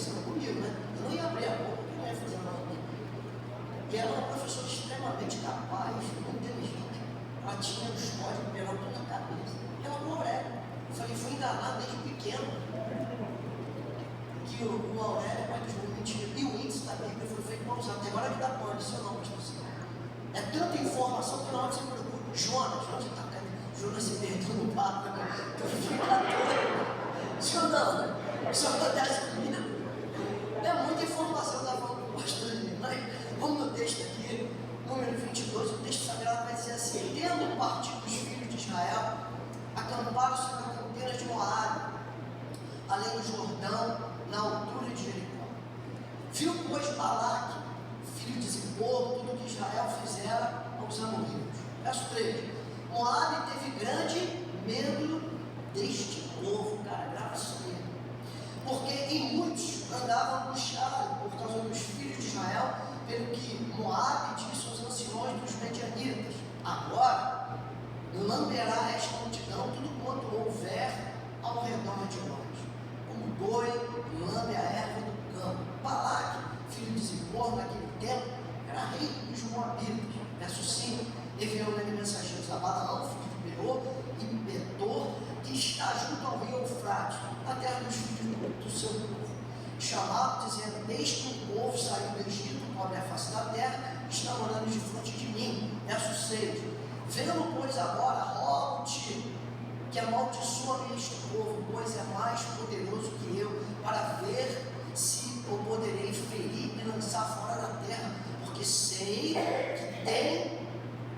aconteceu comigo, né? Eu não ia abrir a boca, eu não ia fazer nada. E ela era uma professora extremamente capaz, muito inteligente. Ela tinha os códigos, pegou tudo na cabeça. Ela não Aurélio. Eu falei, fui enganado desde pequeno. Que o Aurélio, pai dos meus mentira. E o índice da Bíblia foi feito para usar. Até agora que dá pano, isso não, mas não. É tanta informação que na hora você procura. Jonas está caindo. Jonas se perdeu no papo, né? Eu fiquei Jonas, só acontece comigo. É muita informação que eu estava falando com o pastor ali, mas vamos no texto aqui, número 22, o texto sagrado vai dizer assim: tendo partido os filhos de Israel, acamparam sobre as campinas de Moabe, além do Jordão, na altura de Jericó. Viu, pois, Balaque, filho de Zippor, tudo que Israel fizera aos amorreus. Verso 3. Moabe teve grande medo deste povo, cara, grava isso aí. Porque em muitos andavam angustiados por causa dos filhos de Israel, pelo que Moabe disse aos anciões dos medianitas: agora lamberá esta multidão tudo quanto houver ao redor de nós, como boi lambe a erva do campo. Balaque, filho de Zippor, naquele tempo, era rei dos Moabitas. Verso 5: enviou-lhe mensageiros a Balaão, filho de Beor, e Betor, que está junto ao rio Eufrates, a terra dos filhos do seu povo. Chamado, dizendo: eis que um povo saiu do Egito, cobre a face da terra, está morando de frente de mim. Verso 6: vendo, pois, agora, rogo-te que amaldiçoe este povo, pois é mais poderoso que eu, para ver se o poderei ferir e lançar fora da terra, porque sei que tem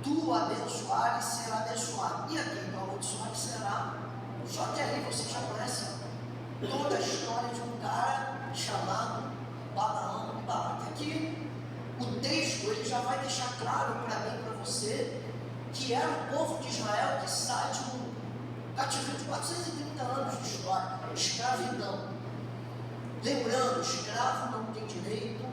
tu abençoar e será abençoado, e aquele que amaldiçoar será. Só que aí você já conhece toda a história de um cara chamado Balaão e Balaque. Aqui o texto ele já vai deixar claro para mim e para você que era o povo de Israel que sai de um cativeiro de 430 anos de história, escravidão. Lembrando, escravo não tem direito,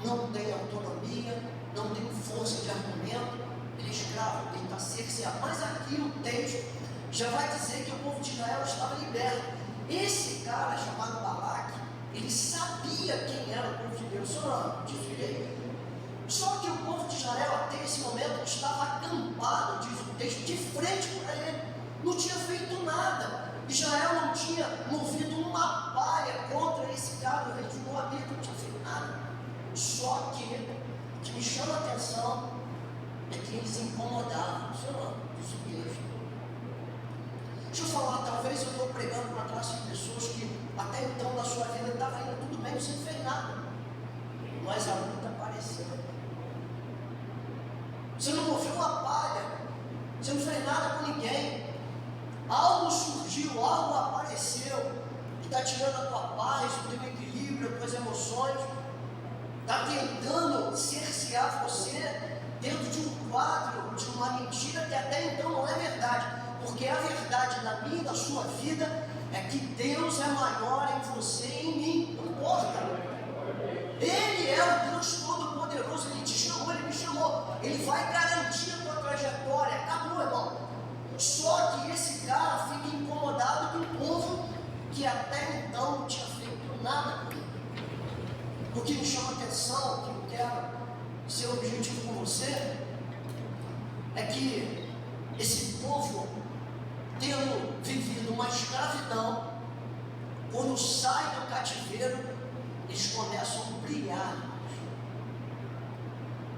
não tem autonomia, não tem força de argumento, ele é escravo, ele está cerceado. Mas aqui o texto já vai dizer que o povo de Israel estava liberto. Esse cara chamado Balaque, ele sabia quem era o povo de Deus, só diz direito. Só que o povo de Israel, até esse momento, estava acampado, diz o texto, de frente para ele, não tinha feito nada. Israel não tinha movido uma palha contra esse cara, o rei de Moabe, não tinha feito nada. Só que o que me chama a atenção é que eles incomodavam. Senhor, isso mesmo. Deixa eu falar, talvez eu estou pregando para uma classe de pessoas que até então na sua vida estava indo tudo bem, você não fez nada, mas a luta apareceu. Você não moveu uma palha, você não fez nada com ninguém, algo surgiu, algo apareceu, que está tirando a tua paz, o teu equilíbrio, as tuas emoções, está tentando cercear você dentro de um quadro, de uma mentira que até então não é verdade. Porque a verdade da minha e da sua vida é que Deus é maior em você e em mim, não importa. Ele é o Deus Todo-Poderoso, Ele te chamou, Ele me chamou, Ele vai garantir a tua trajetória, acabou, irmão. Só que esse cara fica incomodado com o povo que até então não tinha feito nada comigo. O que me chama a atenção, o que eu quero ser objetivo com você, é que esse povo, tendo vivido uma escravidão, quando sai do cativeiro, eles começam a brilhar,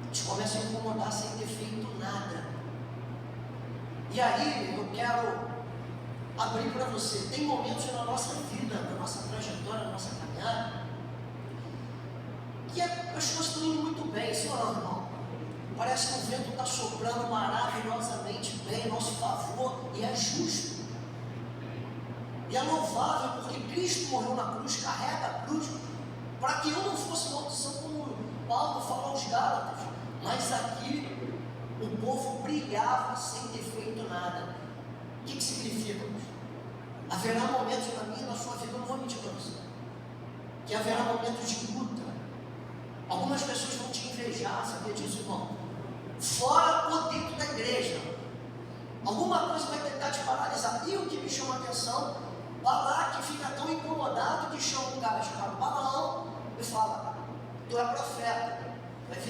eles começam a incomodar sem ter feito nada. E aí eu quero abrir para você, tem momentos na nossa vida, na nossa trajetória, na nossa caminhada, que as coisas estão indo muito bem, sim ou não, irmão? Parece que o vento está soprando maravilhosamente bem em nosso favor, e é justo. E é louvável, porque Cristo morreu na cruz, carrega a cruz, para que eu não fosse maldição, como Paulo fala aos Gálatas. Mas aqui, o povo brilhava sem ter feito nada. O que significa? Haverá momentos na minha e na sua vida, eu não vou mentir para você, que haverá momentos de luta. Algumas pessoas vão te invejar, sabia disso, irmão? Fora ou dentro da igreja, alguma coisa vai tentar te paralisar. E o que me chama a atenção, Balaque fica tão incomodado que chama um cara chamado Balaão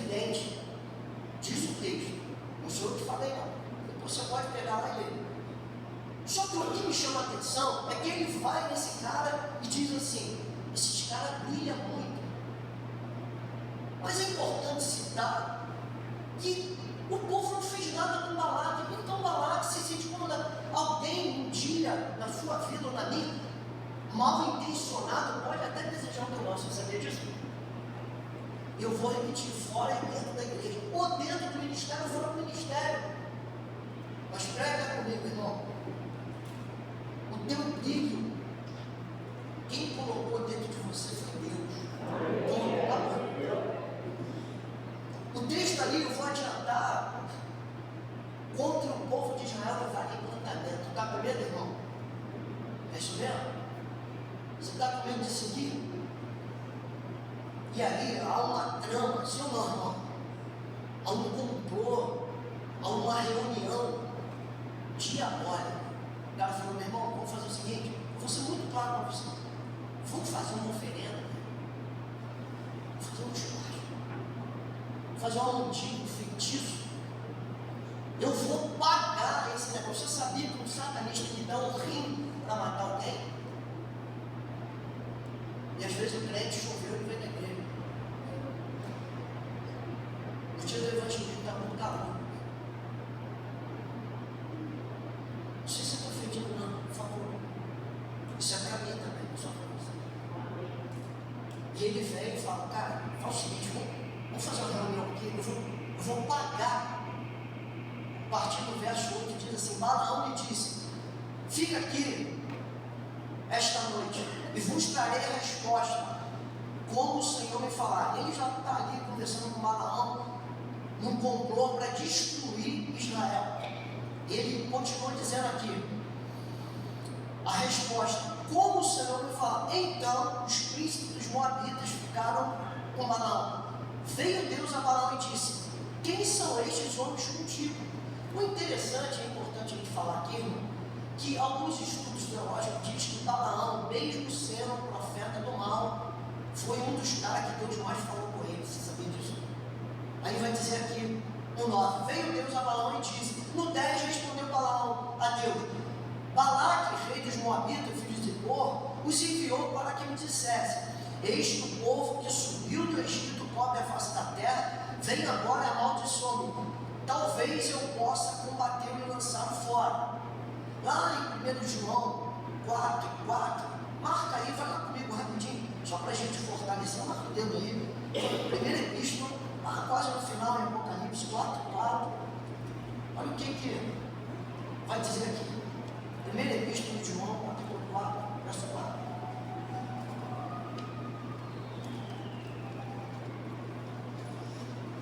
evidente, diz o texto, não sou eu que falei não, depois você pode pegar lá e ler. Só que o que me chama a atenção é que ele vai nesse cara e diz assim, esses caras brilham muito. Mas é importante citar que o povo não fez nada com Balaque. Então Balaque se sente quando alguém um dia na sua vida ou na minha, mal intencionado, pode até desejar o teu mal. Você sabia disso? Eu vou repetir, fora e dentro da igreja, ou dentro do ministério, ou fora do ministério. Mas prega comigo, irmão. O teu brilho, quem colocou dentro de você foi Deus. O texto ali, eu vou adiantar, contra o povo de Israel não vale encantamento. Está com medo, irmão? É isso mesmo? Você está com medo de seguir? E aí há uma trama, sim ou não, irmão? Há um complô, há uma reunião diabólica. O cara falou, meu irmão, vamos fazer o seguinte, eu vou ser muito claro para você. Vamos fazer uma oferenda, vamos fazer um churrasco, vamos fazer um antigo feitiço. Eu vou pagar esse negócio. Você sabia que um satanista me dá um rim para matar alguém? E às vezes o crente choveu e veio na igreja. O dia do evangelismo está muito calor. Não sei se está ofendido não, por favor. Isso é para mim também, não só para você. E ele vem e fala, cara, faz o seguinte, vamos fazer uma reunião aqui, eu vou pagar. A partir do verso 8 diz assim, Balaão lhe disse, fica aqui esta noite e vos trarei a resposta, como o Senhor me falar. Ele já está ali conversando com Balaão, num complô para destruir Israel. Ele continua dizendo aqui, a resposta, como o Senhor me falar. Então os príncipes dos Moabitas ficaram com Balaão. Veio Deus a Balaão e disse, quem são estes homens contigo? O interessante e importante a gente falar aqui, irmão, que alguns estudos teológicos dizem que Balaão, mesmo sendo um profeta do mal, foi um dos caras que Deus mais falou com ele. Você sabia disso? Aí vai dizer aqui no 9, veio Deus a Balaão e disse, no 10 respondeu Balaão a Deus, Balaque, rei dos Moabitas, filhos de Zippor, os enviou para que me dissesse, eis que o povo que subiu do Egito cobre a face da terra, vem agora e amaldiçoa-me. Talvez eu possa combatê-lo e lançá-lo fora. Lá em 1 João 4, marca aí, vai lá comigo rapidinho, só para a gente fortalecer, marca o dedo aí. Primeira epístola, lá quase no final, em Apocalipse 4. Olha o que vai dizer aqui. Primeira epístola de João, capítulo 4, verso 4.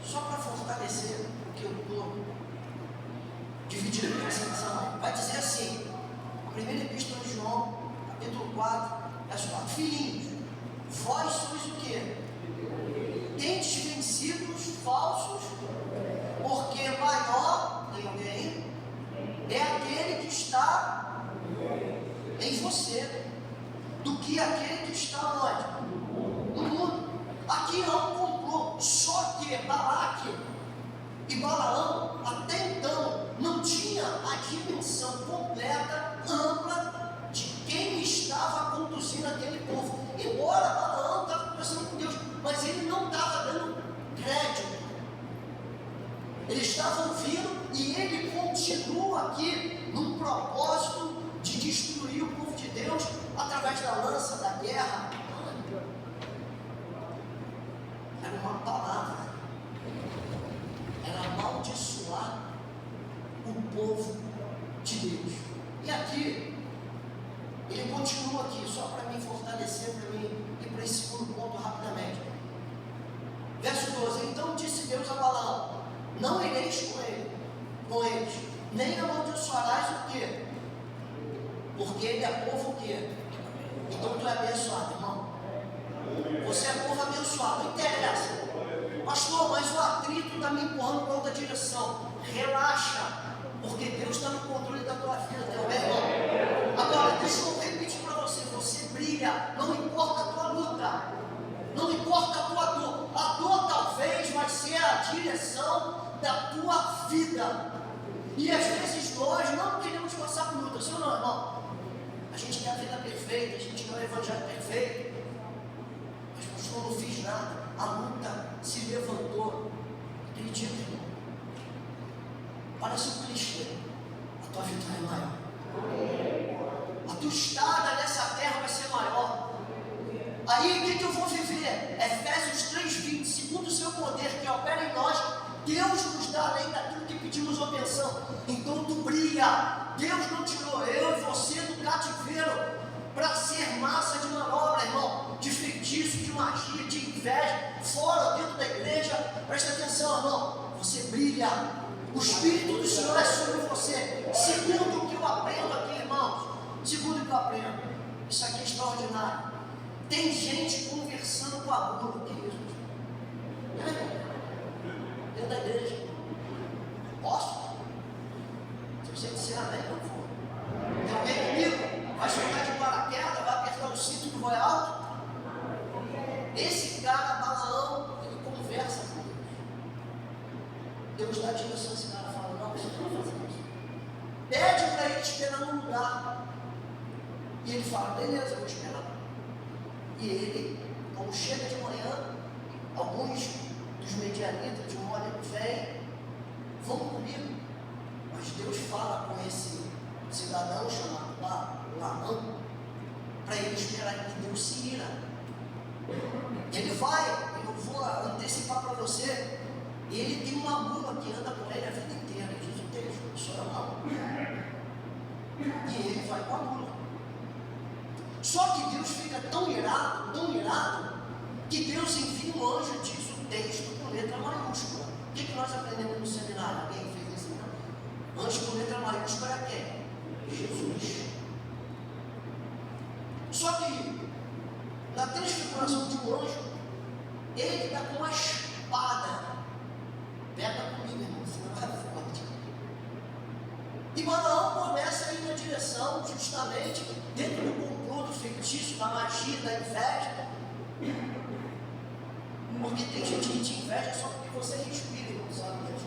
Só para fortalecer o que eu estou dividindo a atenção, vai dizer assim, a primeira epístola de João, capítulo 4, verso 4, filhinhos, vós sois o quê? Tendes vencido os falsos, porque maior, tem alguém aí? É aquele que está em você, do que aquele que está onde? No mundo. Aqui há um complô, só que Balaque e Balaão, até então, não tinha a dimensão completa, ampla, de quem estava conduzindo aquele povo. Embora Balaão estava conversando com Deus, mas ele não estava dando crédito. Ele estava ouvindo e ele continua aqui num propósito de destruir o povo de Deus através da lança, da guerra. Era uma palavra, era amaldiçoar o povo de Deus. E aqui, ele continua aqui, só para me fortalecer, para mim ir para esse segundo ponto rapidamente. Verso 12, então disse Deus a Balaão, não ireis com eles, nem amaldiçoarás o quê? Porque ele é povo o quê? Então tu é abençoado, irmão. Você é povo abençoado, não interessa. Pastor, mas o atrito está me empurrando para outra direção. Relaxa, porque Deus está no controle da tua vida, teu irmão. Agora, deixa eu repetir para você, você brilha, não importa a tua luta, não importa a tua dor. A dor talvez vai ser da tua vida. E às vezes nós não queremos passar por luta, sim ou não, irmão? A gente quer a vida perfeita, a gente quer o evangelho perfeito. Mas pastor, não fiz nada. A luta se levantou. Acredita, irmão? Parece um clichê. A tua vitória é maior. A tua estada nessa terra vai ser maior. Aí o que eu vou viver? Efésios 3:20. Segundo o seu poder que opera em nós, Deus nos dá além daquilo que pedimos ou pensamos. Então tu brilha. Deus não tirou eu e você do cativeiro para ser massa de manobra, irmão, de feitiço, de magia, de inveja, fora ou dentro da igreja. Presta atenção, irmão. Você brilha. O Espírito do Senhor é sobre você. Segundo o que eu aprendo aqui, irmãos. Segundo o que eu aprendo. Isso aqui é extraordinário. Tem gente conversando com a Bula, que isso? Dentro da igreja. Posso? Se você disser amém, eu vou. Tem alguém comigo? Vai soltar de paraquedas, vai apertar o cinto do voz alto? Esse cara, Balaão, ele conversa com Deus. Deus dá direção a esse cara, fala, não, você não vai fazer isso. Pede para ele esperar num lugar. E ele fala, beleza, eu vou esperar. E ele, como chega de manhã, alguns dos medianitas de um modo vêm, vão comigo. Mas Deus fala com esse cidadão chamado Balaão, para ele esperar que Deus se ira. Ele vai, eu vou antecipar para você, ele tem uma mula que anda com ele a vida inteira, diz o texto, o senhor não. E ele vai com a mula. Só que Deus fica tão irado, que Deus envia um anjo, diz o texto, com letra maiúscula. O que nós aprendemos no seminário? Alguém fez isso? Não? Anjo com letra maiúscula é quem? Jesus. Só que, na transfiguração de um anjo, ele está com uma espada. Pega comigo, irmão, senão vai forte. E Balaão começa a ir na direção, justamente, dentro do complô do feitiço, da magia, da inveja. Porque tem gente que te inveja só porque você respira, não sabe disso.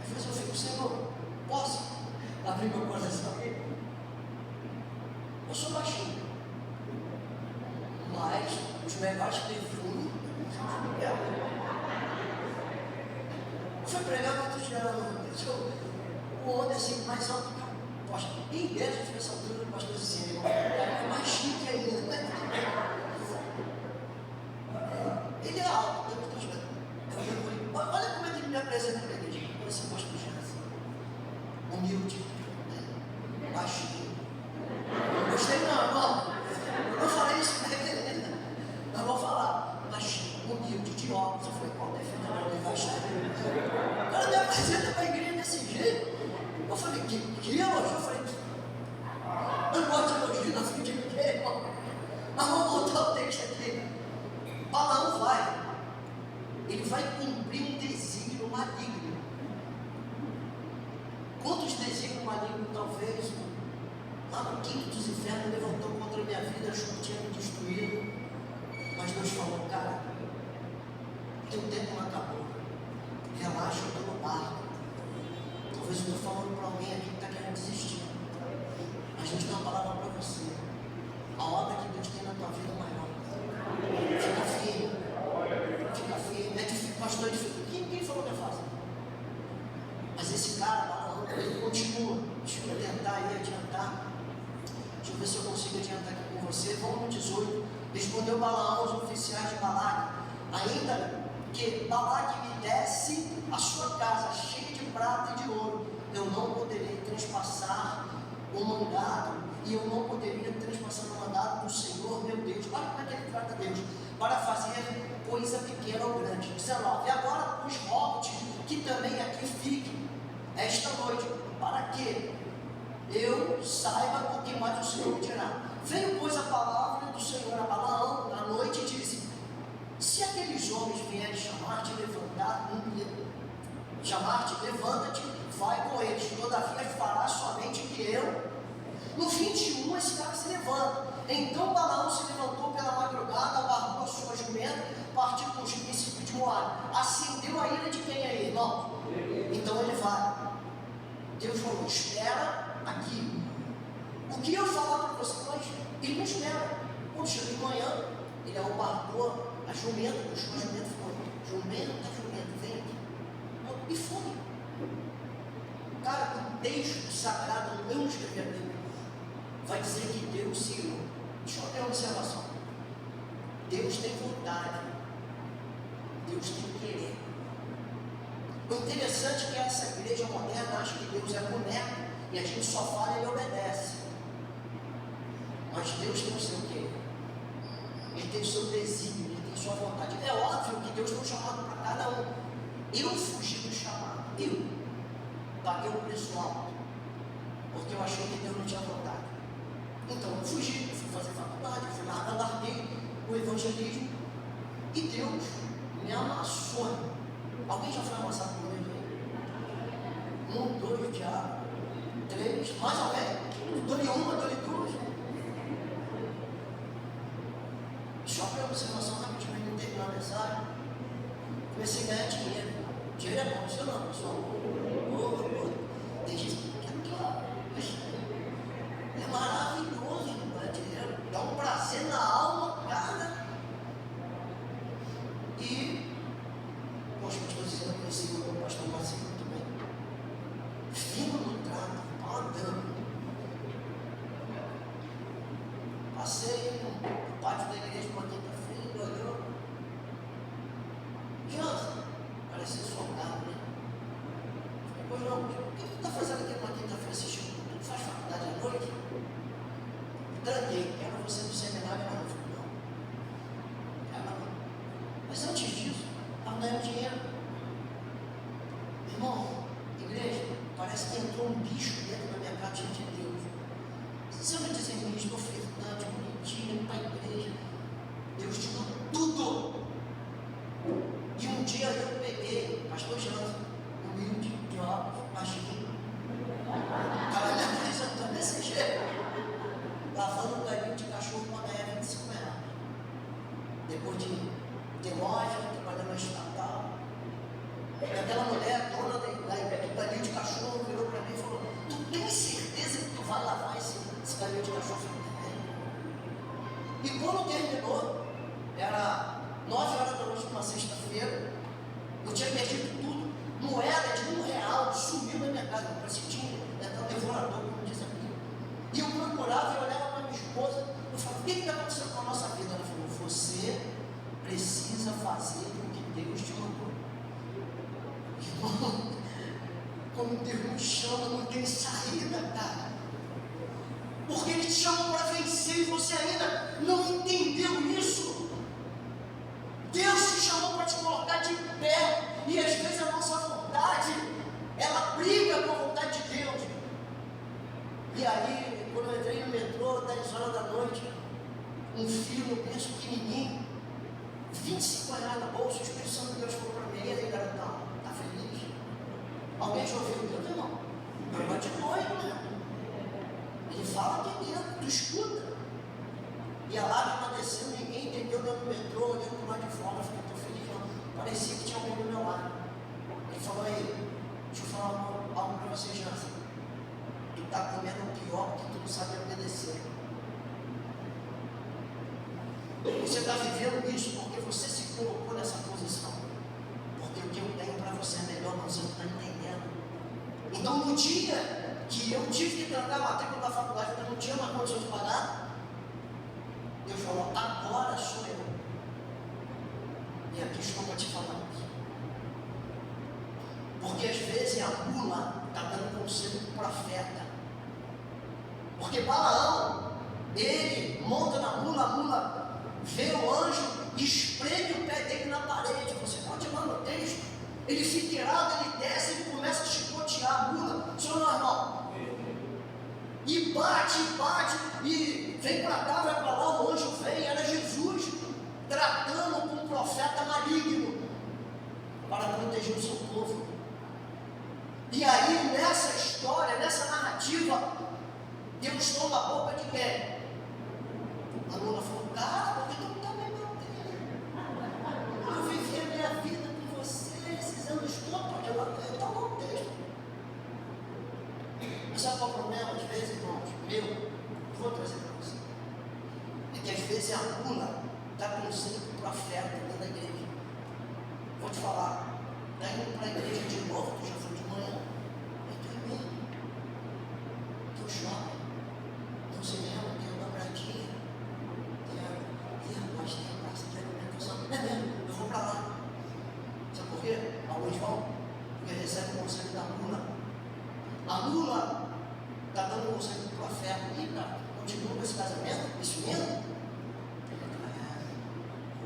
Às vezes eu fico, Senhor, posso abrir meu coração aqui? Eu sou baixinho, mas os melhores perfumes foi pregar outro dia o homem assim, mais alto que eu posto. Em igreja, de essa altura, o pastor assim, é mais chique ainda, né? Ele é alto, olha como é que ele me apresenta para a igreja. Olha esse pastor assim, humilde, baixinho. Não gostei não, irmão. Eu não falei isso para ele ainda. Mas vou falar, baixinho, humilde, de óculos. Eu falei, qual defeito para ele baixinho? O cara me apresenta para a igreja desse jeito. Eu falei, que elogio? Eu falei, eu não gosto de elogio na frente de ninguém, irmão. Mas vamos voltar o texto aqui. Balaão vai. Ele vai cumprir um desígnio maligno. Quantos desígnios malignos talvez lá no quinto dos infernos levantou contra a minha vida, achou que tinha me destruído. Mas Deus falou, cara, teu tempo não acabou. Relaxa, eu estou no barco. Talvez eu estou falando para alguém aqui que está querendo desistir. Mas Deus tem uma palavra para você. A obra que Deus tem na tua vida é maior. Fica firme. Fica firme. É difícil, pastor, é difícil. Quem falou que é fácil? Mas esse cara, ele continua. Deixa eu tentar aí adiantar. Deixa eu ver se eu consigo adiantar aqui com você. Vamos no 18. Respondeu Balaão aos oficiais de Balaque, ainda que Balaque me desse a sua casa cheia de prata e de ouro, eu não poderia transpassar o mandado, e eu não poderia transpassar o mandado do Senhor meu Deus. Olha como é que ele trata Deus, para fazer coisa pequena ou grande. 19. E agora os rogo-te que também aqui fique esta noite, para que eu saiba o que mais o Senhor me dirá. Veio, pois, a palavra do Senhor a Balaão à noite e disse: se aqueles homens vierem chamar-te, levanta-te, vai com eles, todavia fará somente que eu. No 21, esse cara se levanta. Então Balaão se levantou pela madrugada, abarrou a sua jumenta partir com os princípios de Moab. Acendeu a ira de quem é, irmão? Então ele vai. Deus falou, espera aqui. O que eu falar para vocês, ele não espera. Quando chega de manhã, ele arrumou a jumenta, puxou a jumenta e falou, jumenta, vem aqui. E foi. Cara, o texto sagrado, não escrever a Bíblia, vai dizer que Deus se irou. Deixa eu ter uma observação. Deus tem vontade. Deus tem querer. O interessante é que essa igreja moderna acha que Deus é boneco e a gente só fala e ele obedece. Mas Deus tem o seu querer. Ele tem o seu desígnio, ele tem sua vontade. É óbvio que Deus tem um chamado para cada um. Eu fugi do chamado. Eu paguei o preço alto. Porque eu achei que Deus não tinha vontade. Então eu fugi, eu fui fazer faculdade, eu fui lá, larguei o evangelismo. E Deus me amassou. Alguém já foi amassado por ele? 1, 2, diabo. 3, mais alguém? Dou-lhe uma, dou-lhe duas. Só para observação rapidinho, para não terminar a mensagem. Comecei a ganhar dinheiro. Dinheiro é bom, isso não, pessoal. Tem gente que é maravilhoso, não é dinheiro. Dá um prazer na alma, cara. E, poxa, pastor Zé, eu conheci o pastor Marcinho muito bem. Fino no trato, pagando. Passei no pátio da igreja uma quinta-feira, ele olhou. Jansen, parecia soldado, né? Pois não, o que tu está fazendo aqui uma quinta-feira assistindo? Tu faz faculdade à noite? Tranquei, quero você no seminário, mas não falei, não. Mas antes disso, estava ganhando dinheiro. Irmão, igreja, parece que entrou um bicho dentro da minha casa de Deus. Você vai dizer, ministro, ofertante, bonitinho, para a igreja. Deus te deu tudo. E um dia eu peguei, pastor Jansen, humilde, de óculos, baixinho. Estava me apresentando desse jeito. Lavando um galinho de cachorro para ganhar 25 reais. Depois de ter loja, trabalhando na estatal. E aquela mulher, dona do galinho de cachorro, virou para mim e falou, tu tem certeza que tu vai lavar esse galinho de cachorro? E quando terminou, era 9 horas da noite, uma sexta-feira, eu tinha perdido tudo, moeda de R$1 sumiu na minha casa, eu parecia que tinha um devorador, como diz aqui. E eu procurava e olhava para minha esposa, eu falava, o que está acontecendo com a nossa vida? Ela falou, você precisa fazer o que Deus te mandou. Irmão, como Deus nos chama, não tem saída, cara. Porque Ele te chamou para vencer e você ainda não entendeu isso. Deus te chamou para te colocar de pé. E às vezes a nossa vontade, ela briga com a vontade de Deus. E aí, quando eu entrei no metrô, 10 horas da noite, um filho, eu penso, pequenininho, 25 reais na bolsa, o Espírito Santo de Deus falou para mim, e aí, garotão, tá feliz? Alguém já ouviu Deus, irmão? Não é de noite, né? Ele fala aqui dentro, tu escuta. E a lágrima desceu, ninguém entendeu dentro do metrô, olhando do lado de fora, eu fiquei tão feliz, não. Parecia que tinha alguém do meu lado. Ele falou, aí, deixa eu falar algo para você, Jansen. Tu está comendo o pior porque tu não sabe obedecer. Você está vivendo isso porque você se colocou nessa posição. Porque o que eu tenho para você é melhor, mas você não está entendendo. Então, no dia que eu tive que trancar a matrícula da faculdade, porque eu não tinha mais condição de pagar, Deus falou, agora sou eu. E aqui estou para te falar isso. Porque às vezes a mula está dando conselho para o profeta. Porque Balaão, ele monta na mula, a mula vê o anjo e espreme o pé dele na parede. Você pode ir lá no texto. Ele fica irado, ele desce, ele começa a chicotear a mula. Isso não é normal. E bate, e vem para cá, vai para lá, o anjo vem, era Jesus tratando com um profeta maligno para proteger o seu povo. E aí, nessa história, nessa narrativa, Deus toma a boca de quem? A Lula falou, cara, por que tu não está me batendo? se a mula está com o cinto para ferro dentro da igreja. Vou te falar, está indo para a igreja de novo, tu já foi de manhã, eu estou em mim, estou jovem, não se lembra, tem uma dobradinha, mas tem a praça de alimentação, é mesmo, eu vou para lá. Sabe por quê? Alguns vão, porque recebe o conselho da mula. A mula está dando conselho para o ferro, e cara, continua com esse casamento, isso mesmo?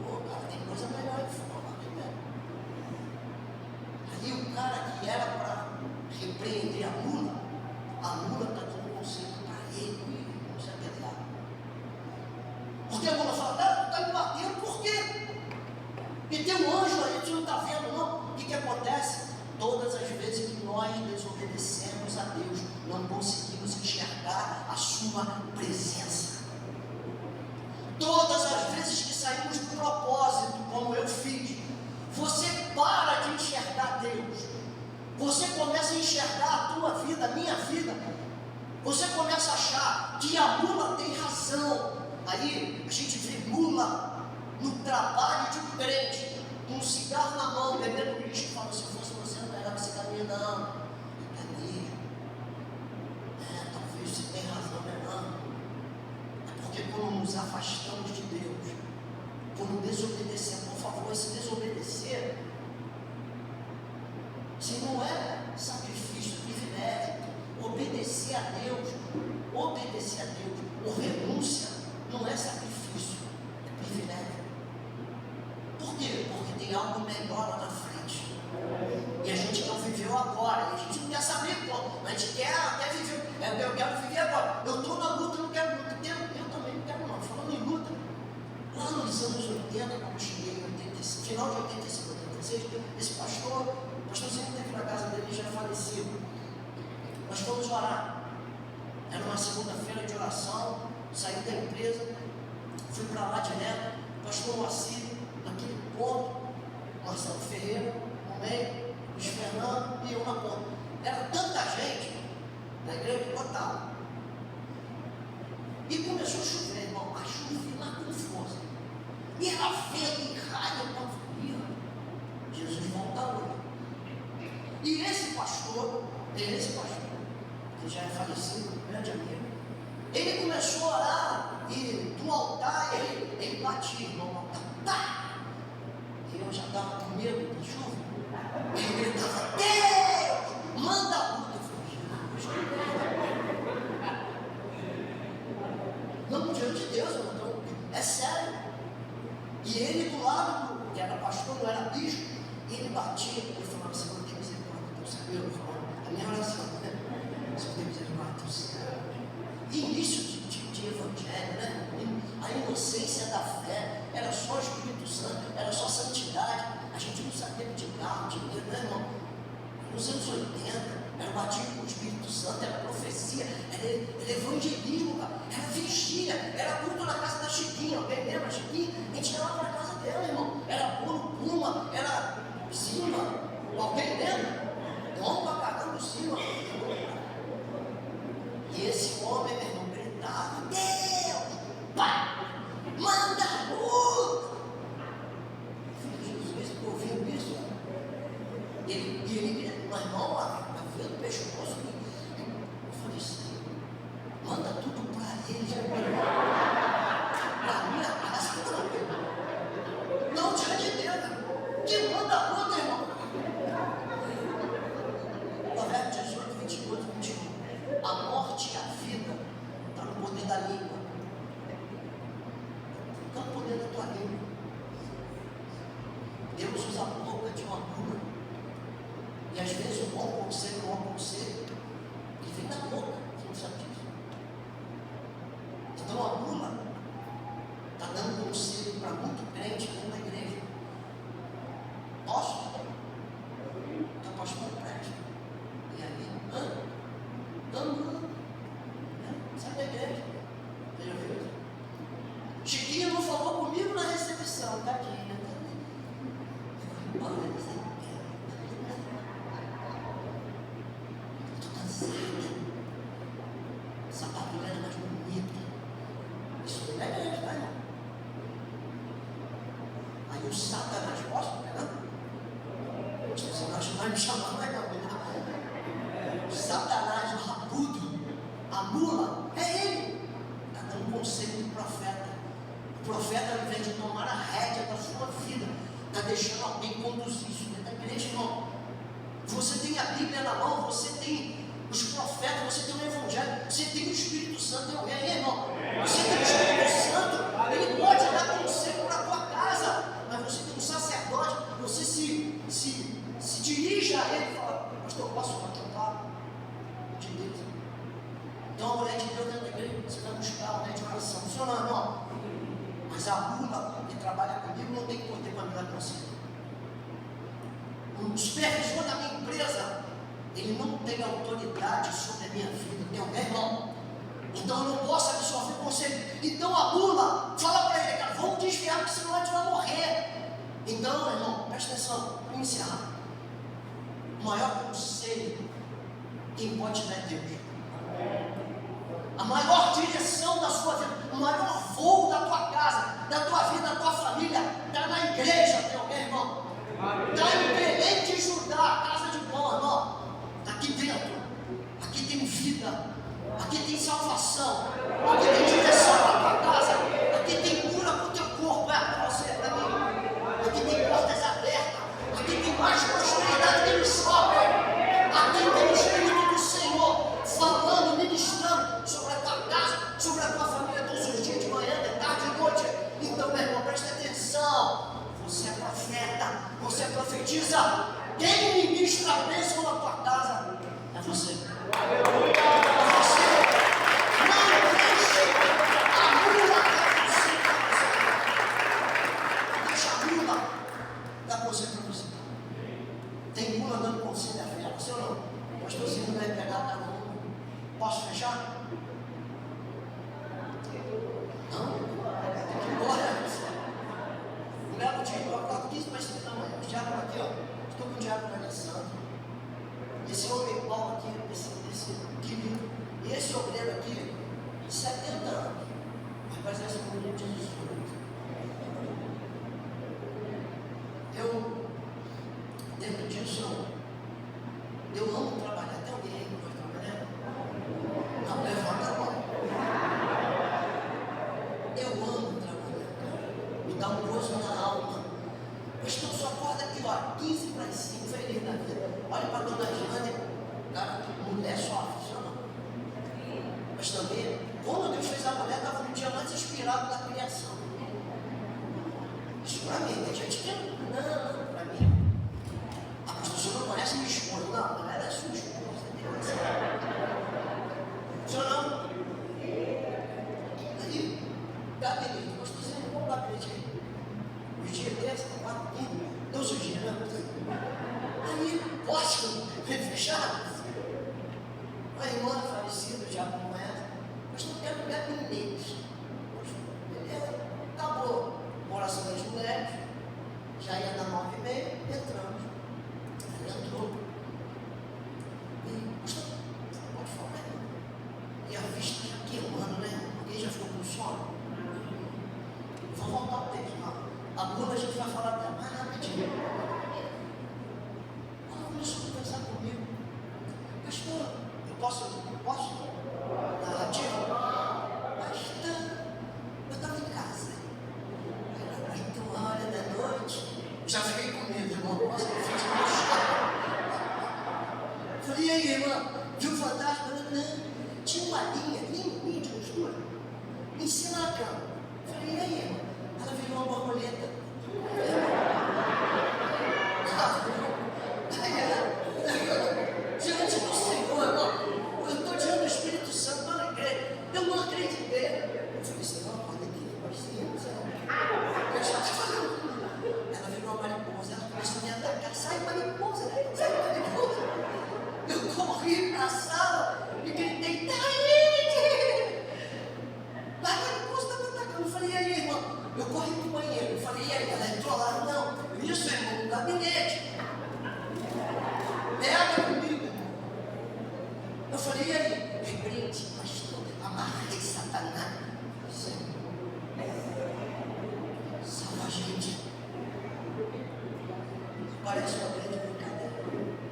Cara, tem coisa melhor em forma, né? Aí o cara que era para repreender a mula está dando conselho para ele, não se apedrear. Porque a mula fala, tu está me batendo, por quê? E tem um anjo aí, tu não está vendo não? O que acontece? Todas as vezes que nós desobedecemos a Deus, não conseguimos enxergar a sua presença. Todas as vezes que saímos do propósito, como eu fiz, você para de enxergar Deus. Você começa a enxergar a tua vida, a minha vida. Você começa a achar que a mula tem razão. Aí a gente vê mula no trabalho de um crente, com um cigarro na mão, bebendo lixo, e fala, se fosse você não pegava esse caminho não. É mesmo. Talvez você tenha razão, né? Não. Porque quando nos afastamos de Deus, quando desobedecemos, por favor, esse desobedecer, se não é sacrifício, é privilégio. Obedecer a Deus, ou renúncia, não é sacrifício, é privilégio. Por quê? Porque tem algo melhor lá na frente. E a gente não viveu agora, e a gente não quer saber como, a gente quer viver, eu quero viver agora. Eu estou na luta, não quero luta. Eu também não quero não. Falando em luta, lá nos anos 80, quando eu cheguei em 86, final de 85, 86, esse pastor sempre teve na casa dele, já falecido. Nós fomos orar. Era uma segunda-feira de oração, saí da empresa, fui para lá direto, pastor Moacir, naquele ponto, Marcelo Ferreira, no meio, Luiz Fernando e eu na ponta. Era tanta gente na igreja que botava. E começou a chover, irmão, a chover lá com força. E era vento e raio, eu estava Jesus volta hoje. E esse pastor, que já é falecido, grande amigo, ele começou a orar e do altar ele batia, irmão, tá! E eu já estava com medo da chuva. Ele gritava, Deus, manda a luta. Eu falei, Jesus. Não, diante de Deus, então, é sério. E ele do lado, que era pastor, não era bispo, ele batia, ele falava, Senhor, tem misericórdia do Senhor. Eu falava, a minha oração, né? Senhor, tem misericórdia do Senhor. Início de evangelho, né? A inocência da fé, era só Espírito Santo, era só santidade. A gente não sabia de carro, de dinheiro, né, irmão? Nos anos 80, era batismo com o Espírito Santo, era profecia, era evangelismo, cara. Era vigília, era culto na casa da Chiquinha. Alguém lembra a Chiquinha? A gente ia lá para a casa dela, irmão. Era bolo puma, era cima. Alguém lembra? Bom pra caramba, cima. E esse homem, meu irmão, gritava, Deus, Pai, manda a luta. Jesus, ouvindo isso, ele meu irmão, a veia do pescoço, eu falei assim, manda tudo para ele, para minha casa, não diante de Deus, que manda a luta, irmão. Provérbios 18, 22, 21, a morte e a vida está no poder da língua, está no poder da tua língua. Deus usa a boca de uma mula. E às vezes o bom conselho, ele vem da boca, você não sabe disso. Então a mula está dando conselho para muito crente dentro da igreja. Posso? Então pastor não presta. E aí, mula, sai da igreja. Veja, viu? Chiquinho não falou comigo na recepção, tadinha. Olha, estou cansada. vai me chamar mais não. Satanás, o rabudo, a mula, é ele. Está dando conselho do profeta. O profeta, ao invés de tomar a rédea da sua vida, está deixando alguém conduzir isso dentro da igreja, irmão. Você tem a Bíblia na mão, você tem os profetas, você tem o Evangelho, você tem o Espírito Santo, tem alguém aí, irmão? Você tem o Espírito Santo, ele pode dar conselho para a tua casa, mas você tem um sacerdote, você se dirige a ele e fala: pastor, posso contar de Deus? Então a mulher de Deus dentro da igreja, você vai buscar a mulher de oração, funcionando, ó. Mas a bula que trabalha comigo não tem poder para me dar conselho. O supervisor da minha empresa, ele não tem autoridade sobre a minha vida, tem alguém, irmão? Então eu não posso absorver conselho. Então a mula fala para ele: cara, vamos desviar, porque senão a gente vai morrer. Então, irmão, presta atenção, vamos encerrar. O maior conselho quem pode te dar é Deus. A maior direção da sua vida, o maior voo da tua casa, da tua vida, da tua família, está na igreja, tem alguém, irmão? Está em Belém de Judá, casa de pão, irmão. Aqui dentro, aqui tem vida, aqui tem salvação, aqui tem direção para a tua casa, aqui tem cura para o teu corpo, para você, para mim. Aqui tem portas abertas, aqui tem mais prosperidade que no shopping. Aqui tem o Espírito do Senhor falando, ministrando sobre a tua casa, sobre a tua família, todos os dias, de manhã, de tarde, de noite. Então, meu irmão, presta atenção. Você é profeta, você profetiza. Quem ministra a bênção na tua casa é você. É você. Não deixe a mula dar conselho para você. Deixa a mula dar conselho para você. Tem mula dando conselho a fé, você ou não? Pastor, você não vai pegar, tá bom? Posso fechar? Não? Tem que ir embora. Um belo dia, eu acordo 15 para 5 da manhã. O diabo aqui, ó. Estou com o diabo conversando. Esse homem Paulo aqui, esse querido, e esse obreiro aqui, 70 anos. Mas parece um menino de 18. Eu, dentro disso, eu amo trabalhar. Tem alguém aí que gosta de trabalhar? Não, levanta a mão. Eu amo trabalhar, cara. Me dá um gozo na alma. Pastor, só acorda aqui, ó, 15 para 5, feliz da vida. Olha para a dona Jane, cara, mulher só funciona. Mas também, quando Deus fez a mulher, estava no dia mais inspirado da criação. Isso para mim, tem gente que não, para mim. Ah, pastor, você não conhece minha esposa? Não, ela é sua esposa. Funcionando. Aí, gabinete, pastorzinho, vamos dar gabinete aí. Os dias desses, 4 dias, Deus sugere, né? Aí, posso fechar? A irmã falecida, já não é, mas não quero gabinete. Beleza? Acabou. Oração das mulheres, já ia dar 9h30, entramos. Aí entrou. E, pastor, pode falar, né? E a vista já queimando, né? Alguém já ficou com sono? Vou voltar ao texto, não. A bula a gente vai falar dela mais rapidinho. Ela começou a conversar comigo. Pastor, eu posso? Narrativa? Pastor, eu estava em casa. Era 8h da noite. Já fiquei com medo, irmão. Nossa, eu fiz meu chá. Falei, e aí, irmã? Viu o fantasma? Não. Tinha uma linha de costura em cima da cama. Falei, e aí, irmã? Ela virou uma borboleta. Diante do Senhor, irmão, eu estou diante do Espírito Santo, estou na igreja, eu não acreditei. Eu falei, Senhor, pode aqui, pode sim, eu já te falei. Ela virou uma mariposa, ela começou a me atacar, sai mariposa. Eu corri para a sala e gritei, Taíde! A mariposa está me atacando. Eu falei, e aí, irmão? Eu corri para o banheiro, eu falei, e aí? Ela entrou lá, não, isso, irmão, no gabinete. Pega comigo. Eu falei, e aí? Repreende, pastor, amarrei Satanás. Salva a gente. Parece uma grande brincadeira.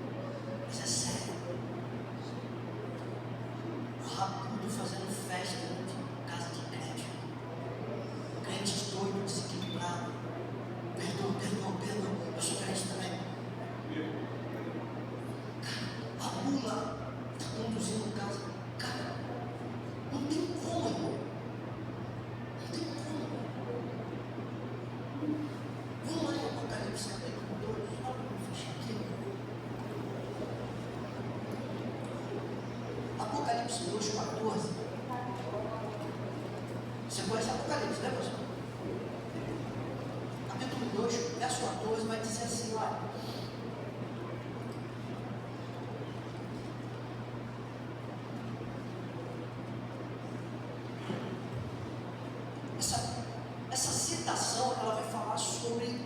14. Você conhece Apocalipse, né, pastor? Capítulo 2, verso 14, vai dizer assim, olha. Essa citação, ela vai falar sobre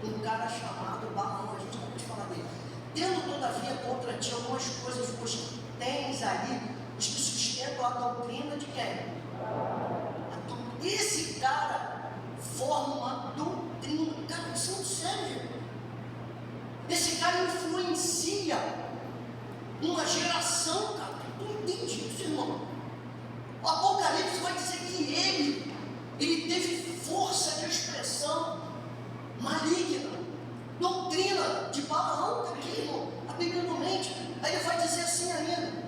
um cara chamado Balaão, a gente acabou de falar dele. Tendo, todavia, contra ti algumas coisas, pois tens ali os que sustentam a doutrina de quem? Esse cara forma uma doutrina. Cara, isso é muito sério. Esse cara influencia uma geração, cara. Tu entende isso, irmão? O Apocalipse vai dizer que ele teve força de expressão maligna, doutrina de Balaão, está aqui, irmão, a Bíblia não mente. Aí ele vai dizer assim ainda,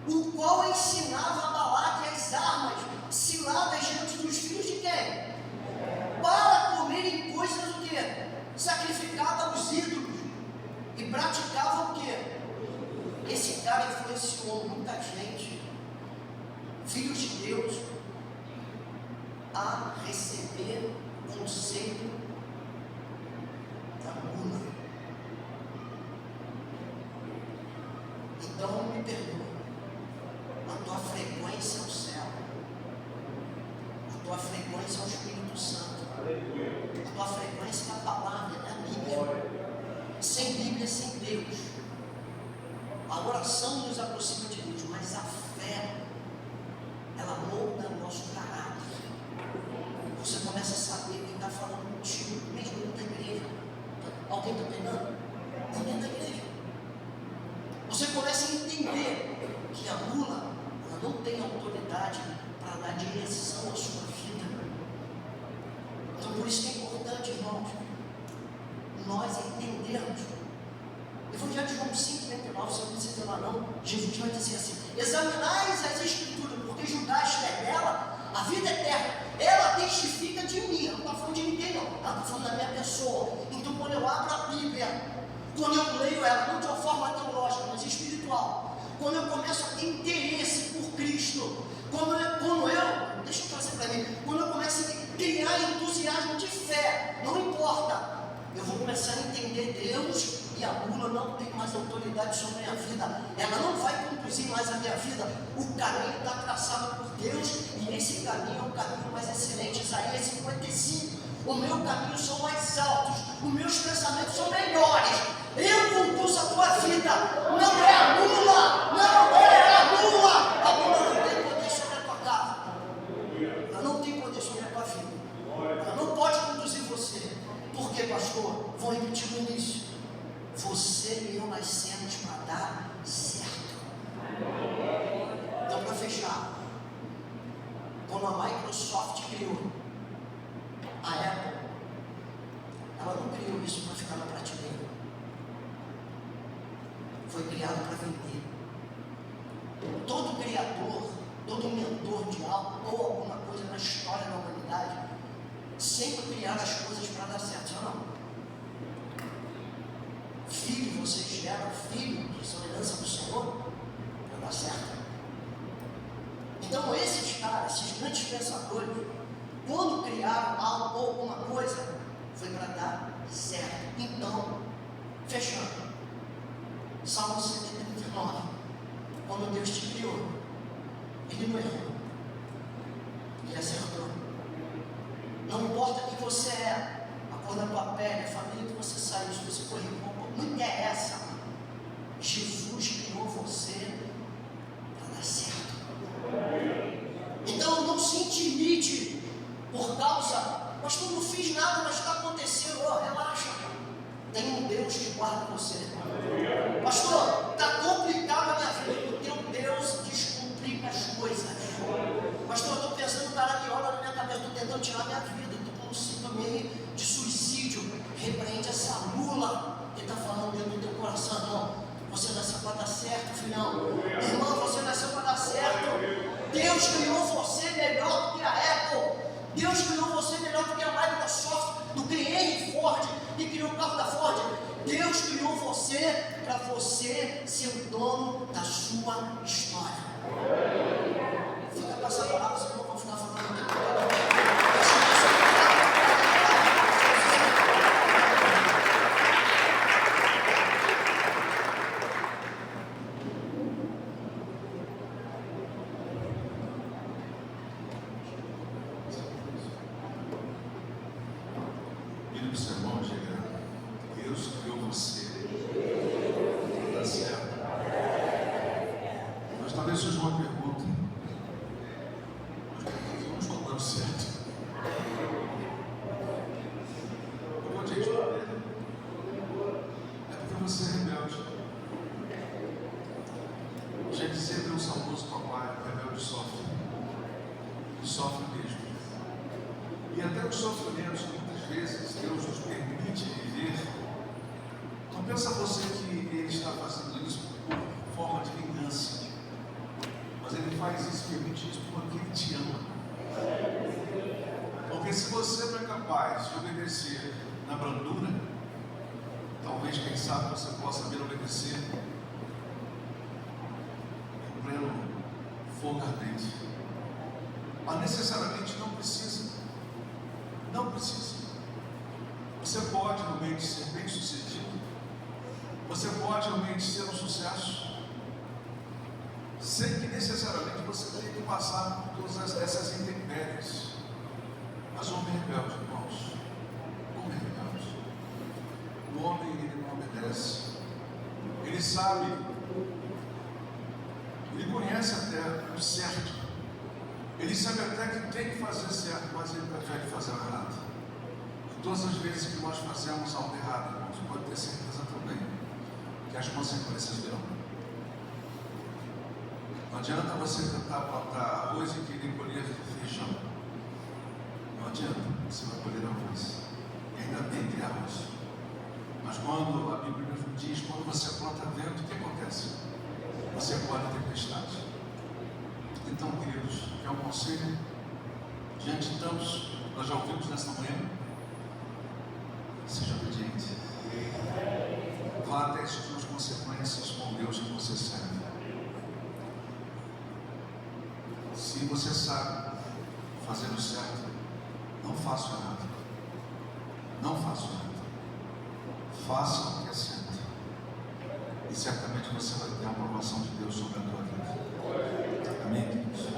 o qual ensinava a Balaque as armas ciladas diante dos filhos de quem? Para comerem coisas o quê? Sacrificadas aos ídolos, e praticavam o quê? Esse cara influenciou muita gente, filhos de Deus, a receber o conselho da gula. Então me perdoa, a tua frequência é o céu, a tua frequência é o Espírito Santo, a tua frequência é a palavra, é a Bíblia. Sem Bíblia, sem Deus. A oração nos aproxima de Deus, mas a fé, ela molda o nosso caráter. Você começa a saber quem está falando contigo, mesmo dentro da igreja. Alguém está pegando? Dentro da igreja. Você começa a entender que a gula, ela não tem autoridade para dar direção à sua vida. Então por isso que é importante, irmãos, nós entendermos. Evangelho de João 5,39, você não precisa lá não. Jesus vai dizer assim: examinais as escrituras, porque julgaste nela a vida eterna. Ela testifica de mim. Ela não está falando de ninguém, não. Ela está falando da minha pessoa. Então quando eu abro a Bíblia, quando eu leio ela, não de uma forma teológica, mas espiritual, quando eu começo a ter interesse por Cristo, quando eu deixa eu trazer para mim, quando eu começo a criar entusiasmo de fé, não importa, eu vou começar a entender Deus, e a gula não tem mais autoridade sobre a minha vida. Ela não vai conduzir mais a minha vida. O caminho está traçado por Deus, e esse caminho é o caminho mais excelente. Isaías 55. O meu caminho são mais altos, os meus pensamentos são melhores. Eu conduzo a tua vida. Não é a gula, não é a gula. A gula não tem poder sobre a tua casa. Ela não tem poder sobre a tua vida. Ela não pode conduzir você. Por quê, pastor? Vou repetir no início. Você e eu nascemos para dar certo. Então, para fechar, quando a Microsoft criou a Apple, ela não criou isso para ficar na prateleira. Foi criado para vender. Todo criador, todo mentor de algo ou alguma coisa na história da humanidade sempre criaram as coisas para dar certo, não? Filho, vocês geram filho, que são herança do Senhor, para dar certo. Então esses caras, esses grandes pensadores, quando criaram algo ou alguma coisa, foi para dar certo. Então, fechando, Salmo 139, quando Deus te criou, Ele não errou, Ele acertou. Não importa quem você é, a cor da tua pele, a família que você saiu, se você correu, não interessa. Jesus criou você para dar certo. Então não se intimide por causa, pastor, não fiz nada, mas está acontecendo. Oh, relaxa, tem um Deus que guarda você. Pastor, está complicado a minha vida. O teu Deus descomplica as coisas. Pastor, eu estou pensando caraviola na minha cabeça, estou tentando tirar minha vida, estou com um síndrome de suicídio. Repreende essa mula que está falando dentro do teu coração. Não, você nasceu para dar certo, filhão. Irmão, você nasceu para dar certo. Deus criou você melhor do que a Apple. Deus criou você melhor do que a Microsoft, do que Henry Ford, que criou o carro da Ford. Deus criou você para você ser o dono da sua história. Fica com essa palavra, senão eu vou ficar falando o tempo todo. Sofre mesmo. E até os sofrimentos que muitas vezes Deus nos permite viver, não pensa você que Ele está fazendo isso por forma de vingança, mas Ele faz isso, permite isso porque Ele te ama. Porque se você não é capaz de obedecer na brandura, talvez, quem sabe, você possa vir obedecer em pleno fogo ardente. Mas necessariamente não precisa. Não precisa. Você pode realmente ser bem sucedido. Você pode realmente ser um sucesso, sem que necessariamente você tenha que passar por todas essas intempéries. Mas o homem rebelde, irmãos, o homem rebelde, o homem, ele não obedece. Ele sabe, ele conhece até o certo. Ele sabe até que tem que fazer certo, mas ele prefere fazer o errado. E todas as vezes que nós fazemos algo errado, irmãos, pode ter certeza também que as consequências virão. Não adianta você tentar plantar arroz e querer colher feijão. Não adianta, você vai colher arroz. E ainda bem que é arroz. Mas quando a Bíblia nos diz, quando você planta vento, o que acontece? Você pode ter tempestade. Então, queridos, é um conselho, diante de tantos, nós já ouvimos nesta manhã, seja obediente, vá até as suas consequências com Deus que você serve. Se você sabe fazer o certo, não faça o errado, não faça o errado, faça o que é certo, e certamente você vai ter a aprovação de Deus sobre a tua vida. Amém, queridos?